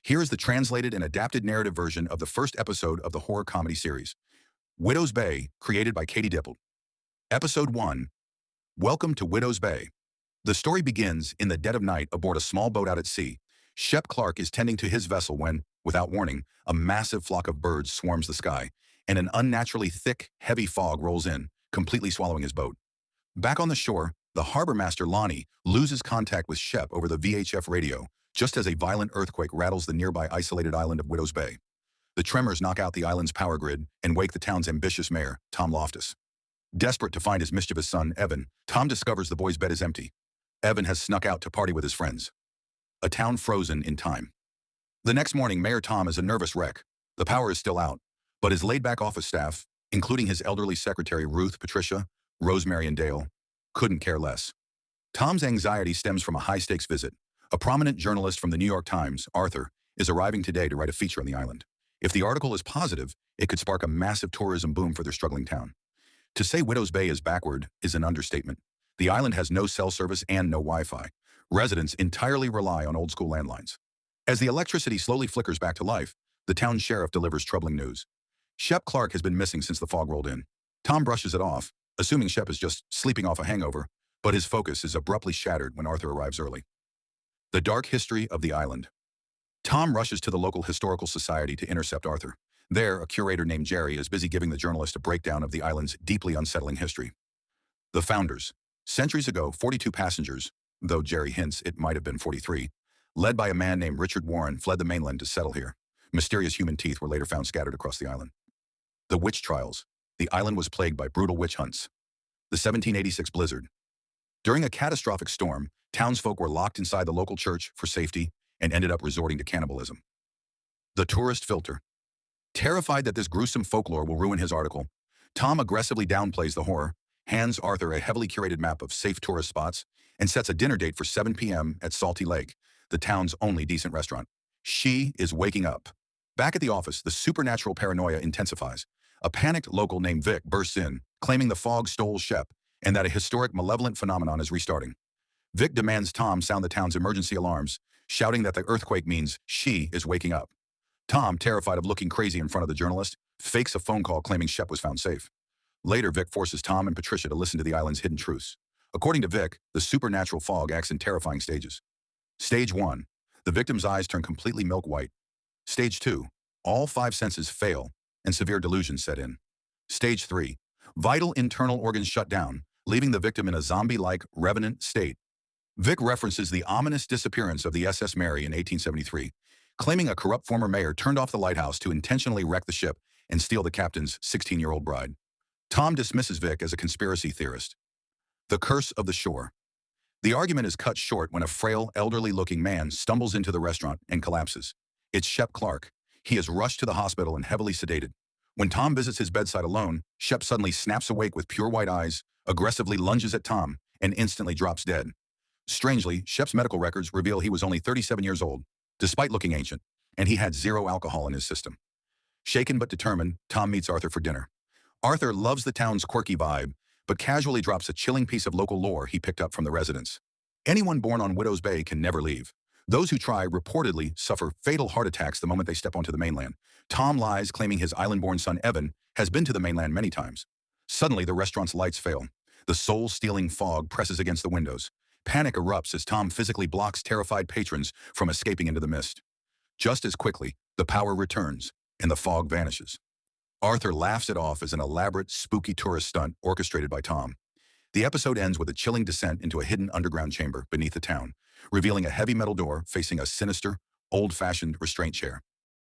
Here is the translated and adapted narrative version of the first episode of the horror comedy series, Widow's Bay, created by Katie Dippold. Episode 1, Welcome to Widow's Bay. The story begins in the dead of night aboard a small boat out at sea. Shep Clark is tending to his vessel when, without warning, a massive flock of birds swarms the sky, and an unnaturally thick, heavy fog rolls in, completely swallowing his boat. Back on the shore, the harbor master Lonnie loses contact with Shep over the VHF radio, just as a violent earthquake rattles the nearby isolated island of Widow's Bay. The tremors knock out the island's power grid and wake the town's ambitious mayor, Tom Loftus. Desperate to find his mischievous son, Evan, Tom discovers the boy's bed is empty. Evan has snuck out to party with his friends. A town frozen in time. The next morning, Mayor Tom is a nervous wreck. The power is still out, but his laid-back office staff, including his elderly secretary Ruth, Patricia, Rosemary, and Dale, couldn't care less. Tom's anxiety stems from a high-stakes visit. A prominent journalist from the New York Times, Arthur, is arriving today to write a feature on the island. If the article is positive, it could spark a massive tourism boom for their struggling town. To say Widow's Bay is backward is an understatement. The island has no cell service and no Wi-Fi. Residents entirely rely on old-school landlines. As the electricity slowly flickers back to life, the town sheriff delivers troubling news. Shep Clark has been missing since the fog rolled in. Tom brushes it off, assuming Shep is just sleeping off a hangover, but his focus is abruptly shattered when Arthur arrives early. The dark history of the island. Tom rushes to the local historical society to intercept Arthur. There, a curator named Jerry is busy giving the journalist a breakdown of the island's deeply unsettling history. The founders. Centuries ago, 42 passengers, though Jerry hints it might have been 43, led by a man named Richard Warren, fled the mainland to settle here. Mysterious human teeth were later found scattered across the island. The witch trials. The island was plagued by brutal witch hunts. The 1786 blizzard. During a catastrophic storm, townsfolk were locked inside the local church for safety and ended up resorting to cannibalism. The tourist filter. Terrified that this gruesome folklore will ruin his article, Tom aggressively downplays the horror, hands Arthur a heavily curated map of safe tourist spots, and sets a dinner date for 7 p.m. at Salty Lake, the town's only decent restaurant. She is waking up. Back at the office, the supernatural paranoia intensifies. A panicked local named Vic bursts in, claiming the fog stole Shep and that a historic malevolent phenomenon is restarting. Vic demands Tom sound the town's emergency alarms, shouting that the earthquake means she is waking up. Tom, terrified of looking crazy in front of the journalist, fakes a phone call claiming Shep was found safe. Later, Vic forces Tom and Patricia to listen to the island's hidden truths. According to Vic, the supernatural fog acts in terrifying stages. Stage 1. The victim's eyes turn completely milk white. Stage 2. All 5 senses fail, and severe delusions set in. Stage 3. Vital internal organs shut down, leaving the victim in a zombie-like, revenant state. Vic references the ominous disappearance of the SS Mary in 1873, claiming a corrupt former mayor turned off the lighthouse to intentionally wreck the ship and steal the captain's 16-year-old bride. Tom dismisses Vic as a conspiracy theorist. The curse of the shore. The argument is cut short when a frail, elderly-looking man stumbles into the restaurant and collapses. It's Shep Clark. He is rushed to the hospital and heavily sedated. When Tom visits his bedside alone, Shep suddenly snaps awake with pure white eyes, aggressively lunges at Tom, and instantly drops dead. Strangely, Shep's medical records reveal he was only 37 years old, despite looking ancient, and he had 0 alcohol in his system. Shaken but determined, Tom meets Arthur for dinner. Arthur loves the town's quirky vibe, but casually drops a chilling piece of local lore he picked up from the residents. Anyone born on Widow's Bay can never leave. Those who try reportedly suffer fatal heart attacks the moment they step onto the mainland. Tom lies, claiming his island-born son Evan has been to the mainland many times. Suddenly, the restaurant's lights fail. The soul-stealing fog presses against the windows. Panic erupts as Tom physically blocks terrified patrons from escaping into the mist. Just as quickly, the power returns, and the fog vanishes. Arthur laughs it off as an elaborate, spooky tourist stunt orchestrated by Tom. The episode ends with a chilling descent into a hidden underground chamber beneath the town, revealing a heavy metal door facing a sinister, old-fashioned restraint chair.